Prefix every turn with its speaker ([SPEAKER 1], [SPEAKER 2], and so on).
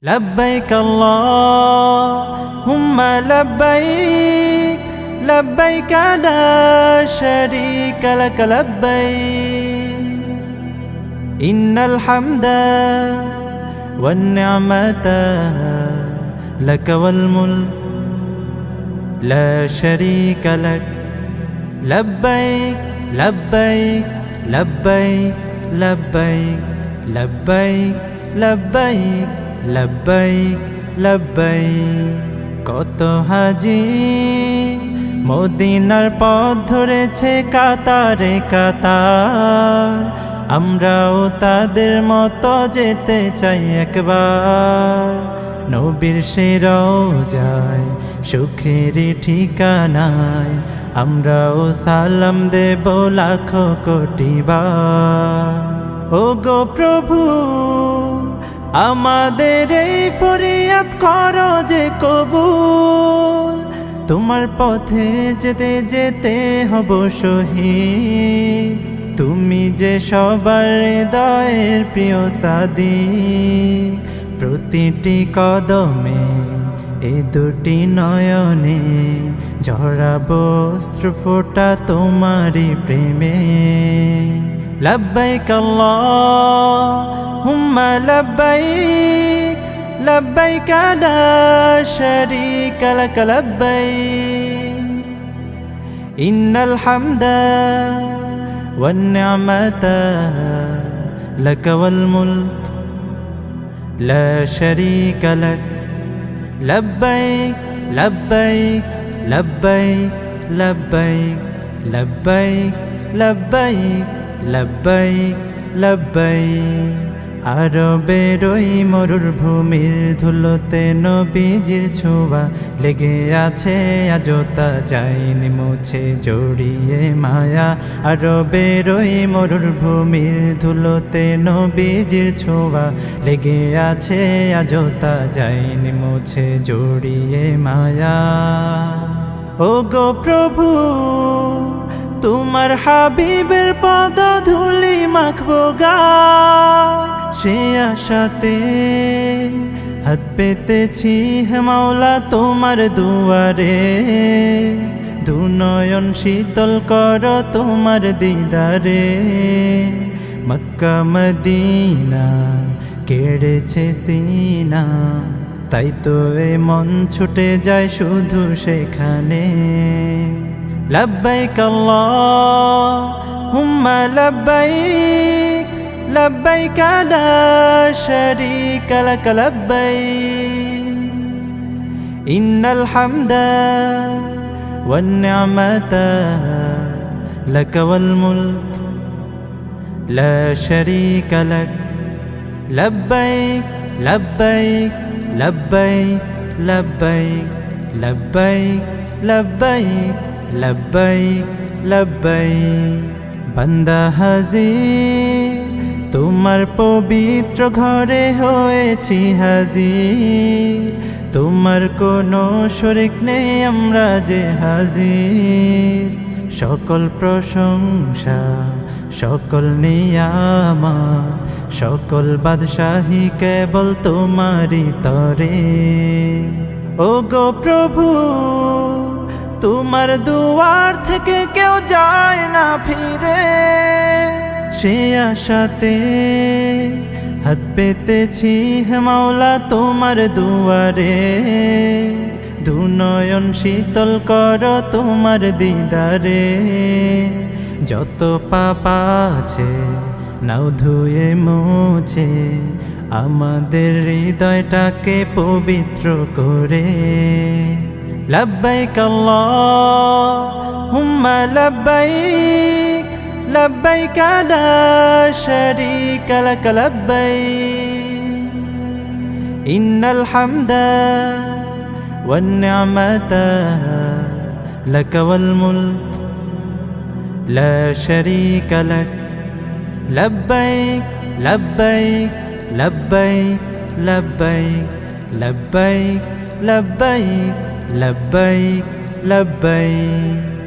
[SPEAKER 1] لبيك اللهم لبيك لبيك لا شريك لك لبيك إن الحمد والنعمة لك والملك لا شريك لك لبيك لبيك لبيك لبيك لبيك لبيك লব্বাইক লব্বাইক। কত হাজি মদিনার পথ ধরেছে কাতারে কাতার, আমরাও তাদের মতো যেতে চাই একবার। নবীর সে রওজায় সুখের ঠিকানায় আমরাও সালাম দেব লাখো কোটি বার। ও গো প্রভু আমাদের এই ফরিয়াদ করো যে কবুল, তোমার পথে যেতে যেতে হব শহীদ। তুমি যে সবার হৃদয়ের প্রিয় সাদিক, প্রতিটি কদমে এই দুটি নয়নে ঝরাবো অশ্রুফোঁটা তোমারই প্রেমে। লব্বাইক আল্লাহুম্মা লব্বাইক লব্বাইক লা শারীকা লাক লব্বাইক ইন্নাল হামদা ওয়ান নি'মাতা লাক ওয়াল মুলক লা শারীকা লাক লব্বাইক লব্বাইক লব্বাইক লব্বাইক লব্বাইক লব্বাইক লব্বাইক লব্বাইক। আরবের ওই মরুভূমির ধুলোতে নবীজির ছোঁয়া লেগে আছে আজও তা যায়নি মুছে জড়িয়ে মায়া। আরবের ওই মরুভূমির ধুলোতে নবীজির ছোঁয়া লেগে আছে আজও তা যায়নি মুছে জড়িয়ে মায়া। ও গো প্রভু তোমার হাবিবের পদ ধুলি মাখবো গায়, সে আশাতে হাত পেতেছি হে মাওলা তোমার দুয়ারে। দুনয়ন শীতল কর তোমার দিদারে, মক্কা মদিনা কেড়েছে সিনা, তাই তো এ মন ছুটে যায় শুধু সেখানে। লব্বাইক আল্লাহুম্মা লব্বাইক লব্বাইক লা শারীকা লাক লব্বাইক ইন্নাল হামদা ওয়ান নি'মাতা লাক ওয়াল মুলক লা শারীকা লাক লব্বাইক লব্বাইক লব্বাইক লব্বাইক লব্বাইক লব্বাইক লব্বাইক লব্বাইক। বান্দা হাজির তোমার পবিত্র ঘরে হয়েছি হাজির, তোমার কোনো শরীক নেই আমরা যে হাজির। সকল প্রশংসা সকল নিয়ামত সকল বাদশাহী কেবল তোমারই তরে। ও গো প্রভু তোমার দুয়ার থেকে কেউ যায় না ফিরে, সে আশাতে হাত পেতেছি হে মাওলা তোমার দুয়ারে। দুনয়ন শীতল কর তোমার দিদারে, যত পাপ আছে নাও ধুয়ে মুছে আমাদের হৃদয়টাকে পবিত্র করে। লব্বাইক আল্লাহুম্মা লব্বাইক লব্বাইক লা শারীকা লাক লব্বাইক ইন্নাল হামদা ওয়ান নি'মাতা লাক ওয়াল মুলক লা শারীকা লাক লব্বাইক লব্বাইক লব্বাইক লব্বাইক লব্বাইক লব্বাইক লব্বাইক লব্বাইক।